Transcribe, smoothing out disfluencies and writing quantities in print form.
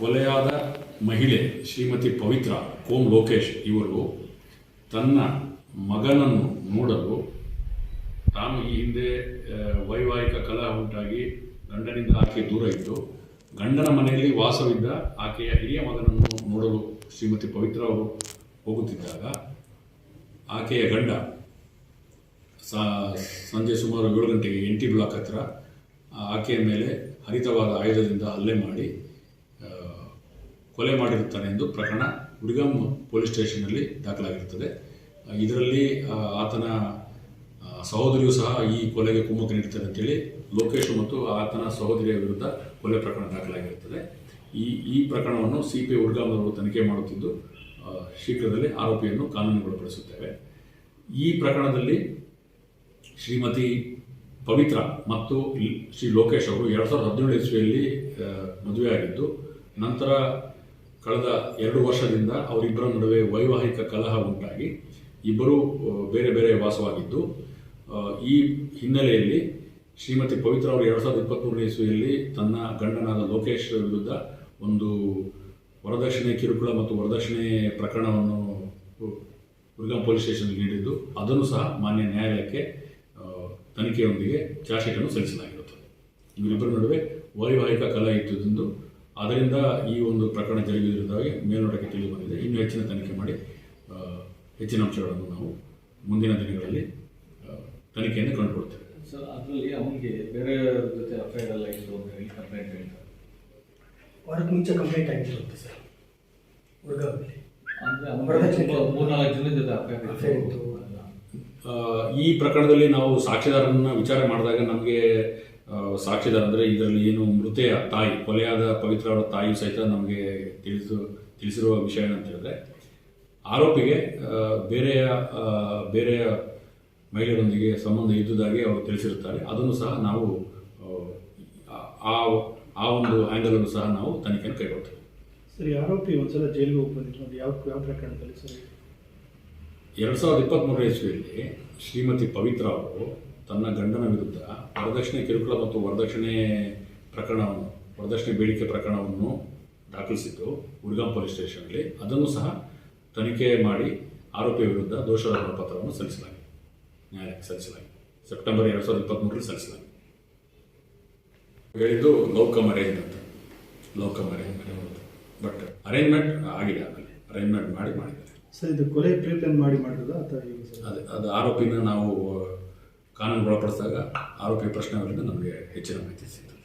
ಕೊಲೆಯಾದ ಮಹಿಳೆ ಶ್ರೀಮತಿ ಪವಿತ್ರ ಕೋಂ ಲೋಕೇಶ್ ಇವರು ತನ್ನ ಮಗನನ್ನು ನೋಡಲು ತಾನು ಈ ಹಿಂದೆ ವೈವಾಹಿಕ ಕಲಹ ಉಂಟಾಗಿ ಗಂಡನಿಂದ ಆಕೆ ದೂರ ಇದ್ದು ಗಂಡನ ಮನೆಯಲ್ಲಿ ವಾಸವಿದ್ದ ಆಕೆಯ ಹಿರಿಯ ಮಗನನ್ನು ನೋಡಲು ಶ್ರೀಮತಿ ಪವಿತ್ರ ಅವರು ಹೋಗುತ್ತಿದ್ದಾಗ ಆಕೆಯ ಗಂಡ ಸಂಜೆ ಸುಮಾರು 7 ಗಂಟೆಗೆ NT ಬ್ಲಾಕ್ ಹತ್ತಿರ ಆಕೆಯ ಮೇಲೆ ಹರಿತವಾದ ಆಯುಧದಿಂದ ಹಲ್ಲೆ ಮಾಡಿ ಕೊಲೆ ಮಾಡಿರುತ್ತಾನೆ ಎಂದು ಪ್ರಕರಣ ಹುಡುಗಂ ಪೊಲೀಸ್ ಸ್ಟೇಷನ್ನಲ್ಲಿ ದಾಖಲಾಗಿರುತ್ತದೆ. ಇದರಲ್ಲಿ ಆತನ ಸಹೋದರಿಯೂ ಸಹ ಈ ಕೊಲೆಗೆ ಕುಮ್ಮಕ್ಕು ನೀಡುತ್ತಾರೆ ಅಂತೇಳಿ ಲೋಕೇಶ್ ಮತ್ತು ಆತನ ಸಹೋದರಿಯ ವಿರುದ್ಧ ಕೊಲೆ ಪ್ರಕರಣ ದಾಖಲಾಗಿರುತ್ತದೆ. ಈ ಪ್ರಕರಣವನ್ನು CP ಹುಡುಗಂನವರು ತನಿಖೆ ಮಾಡುತ್ತಿದ್ದು ಶೀಘ್ರದಲ್ಲೇ ಆರೋಪಿಯನ್ನು ಕಾನೂನುಗೊಳಪಡಿಸುತ್ತೇವೆ. ಈ ಪ್ರಕರಣದಲ್ಲಿ ಶ್ರೀಮತಿ ಪವಿತ್ರ ಮತ್ತು ಶ್ರೀ ಲೋಕೇಶ್ ಅವರು 2017 ಇಸ್ವಿಯಲ್ಲಿ ಮದುವೆಯಾಗಿದ್ದು ನಂತರ ಕಳೆದ 2 ವರ್ಷದಿಂದ ಅವರಿಬ್ಬರ ನಡುವೆ ವೈವಾಹಿಕ ಕಲಹ ಉಂಟಾಗಿ ಇಬ್ಬರು ಬೇರೆ ಬೇರೆ ವಾಸವಾಗಿದ್ದು ಈ ಹಿನ್ನೆಲೆಯಲ್ಲಿ ಶ್ರೀಮತಿ ಪವಿತ್ರ ಅವರು 2023 ಇಸ್ವಿಯಲ್ಲಿ ತನ್ನ ಗಂಡನಾದ ಲೋಕೇಶ್ ವಿರುದ್ಧ ಒಂದು ವರದಕ್ಷಿಣೆ ಕಿರುಕುಳ ಮತ್ತು ವರದಕ್ಷಿಣೆ ಪ್ರಕರಣವನ್ನು ಹುಡುಗಂ ಪೊಲೀಸ್ ಸ್ಟೇಷನ್ಗೆ ನೀಡಿದ್ದು ಅದನ್ನು ಸಹ ಮಾನ್ಯ ನ್ಯಾಯಾಲಯಕ್ಕೆ ತನಿಖೆಯೊಂದಿಗೆ ಚಾರ್ಜ್ ಶೀಟನ್ನು ಸಲ್ಲಿಸಲಾಗಿರುತ್ತದೆ. ಇವರಿಬ್ಬರ ನಡುವೆ ವೈವಾಹಿಕ ಕಲಹ ಇದ್ದುದೆಂದು ಅದರಿಂದ ಈ ಒಂದು ಪ್ರಕರಣ ಜರುಗಿರುವುದಾಗಿ ಮೇಲ್ನೋಟಕ್ಕೆ ತಿಳಿದು ಬಂದಿದೆ. ಇನ್ನೂ ಹೆಚ್ಚಿನ ತನಿಖೆ ಮಾಡಿ ಹೆಚ್ಚಿನ ಅಂಶಗಳನ್ನು ನಾವು ಮುಂದಿನ ದಿನಗಳಲ್ಲಿ ತನಿಖೆಯನ್ನು ಕಂಡುಕೊಳ್ತೇವೆ. ಸರ್, ಅದರಲ್ಲಿ ಅವನಿಗೆ ಬೇರೆ ಜೊತೆ ಅಫೇರ್ ಎಲ್ಲ ಇತ್ತು ಅಂತ ಹೇಳಿ ಕಂಪ್ಲೇಂಟ್ ಹೇಳ್ತಾರೆ. ವಾರಕ್ಕೆ ಮುಂಚೆ ಕಂಪ್ಲೇಂಟ್ ಆಗಿತ್ತು ಸರ್ ಹುಡುಗಲ್ಲಿ. ಅಂದರೆ ಅವನಿಗೆ 3-4 ಜನ ಜೊತೆ ಅಫೇರ್ ಇತ್ತು. ಈ ಪ್ರಕರಣದಲ್ಲಿ ನಾವು ಸಾಕ್ಷಿದಾರರನ್ನು ವಿಚಾರ ಮಾಡಿದಾಗ ನಮಗೆ ಸಾಕ್ಷಿದಾರ ಅಂದರೆ ಇದರಲ್ಲಿ ಏನು ಮೃತೆಯ ತಾಯಿ ಕೊಲೆಯಾದ ಪವಿತ್ರ ಅವರ ತಾಯಿ ಸಹಿತ ನಮಗೆ ತಿಳಿಸಿರುವ ವಿಷಯ ಏನಂತ ಹೇಳಿದ್ರೆ ಆರೋಪಿಗೆ ಬೇರೆಯ ಮಹಿಳೆಯರೊಂದಿಗೆ ಸಂಬಂಧ ಇದ್ದುದಾಗಿ ಅವರು ತಿಳಿಸಿರುತ್ತಾರೆ. ಅದನ್ನು ಸಹ ನಾವು ಆ ಒಂದು ಆ್ಯಂಗಲನ್ನು ಸಹ ನಾವು ತನಿಖೆಯನ್ನು ಕೈಗೊಳ್ತೇವೆ. ಸರಿ, ಆರೋಪಿ ಒಂದ್ಸಲ ಜೈಲಿಗೆ ಹೋಗಿ ಬಂದಿತ್ತು. ಯಾವ ಪ್ರಕರಣದಲ್ಲಿ ಸರ್? 2023 ಇಸ್ವಿಯಲ್ಲಿ ಶ್ರೀಮತಿ ಪವಿತ್ರ ಅವರು ತನ್ನ ಗಂಡನ ವಿರುದ್ಧ ವರದಕ್ಷಿಣೆ ಕಿರುಕುಳ ಮತ್ತು ವರದಕ್ಷಿಣೆ ಬೇಡಿಕೆ ಪ್ರಕರಣವನ್ನು ದಾಖಲಿಸಿದ್ದು ಹುಡುಗಂ ಪೊಲೀಸ್ ಸ್ಟೇಷನ್ನಲ್ಲಿ. ಅದನ್ನು ಸಹ ತನಿಖೆ ಮಾಡಿ ಆರೋಪಿಯ ವಿರುದ್ಧ ದೋಷಾರೋಪಣ ಪತ್ರವನ್ನು ಸಲ್ಲಿಸಲಾಗಿದೆ, ನ್ಯಾಯಾಲಯಕ್ಕೆ ಸಲ್ಲಿಸಲಾಗಿದೆ. ಸೆಪ್ಟೆಂಬರ್ 2023 ಸಲ್ಲಿಸಲಾಗಿದೆ. ಹೇಳಿದ್ದು ಲವ್ ಅರೇಂಜ್ ಅಂತ, ಬಟ್ ಅರೇಂಜ್ಮೆಂಟ್ ಆಗಿದೆ. ಆಮೇಲೆ ಅರೇಂಜ್ಮೆಂಟ್ ಮಾಡಿದ್ದಾರೆ ಸರ್. ಇದು ಕೊಲೆ ಪ್ರೀಪ್ಲಾನ್ ಮಾಡಿರೋದಾ ಅಥವಾ ಅದು ಆರೋಪಿನ ನಾವು ಕಾನೂನು ಒಳಪಡಿಸಿದಾಗ ಆರೋಪಿ ಪ್ರಶ್ನೆಗಳಿಂದ ನಮಗೆ ಹೆಚ್ಚಿನ ಮಾಹಿತಿ ಸಿಗ್ತದೆ.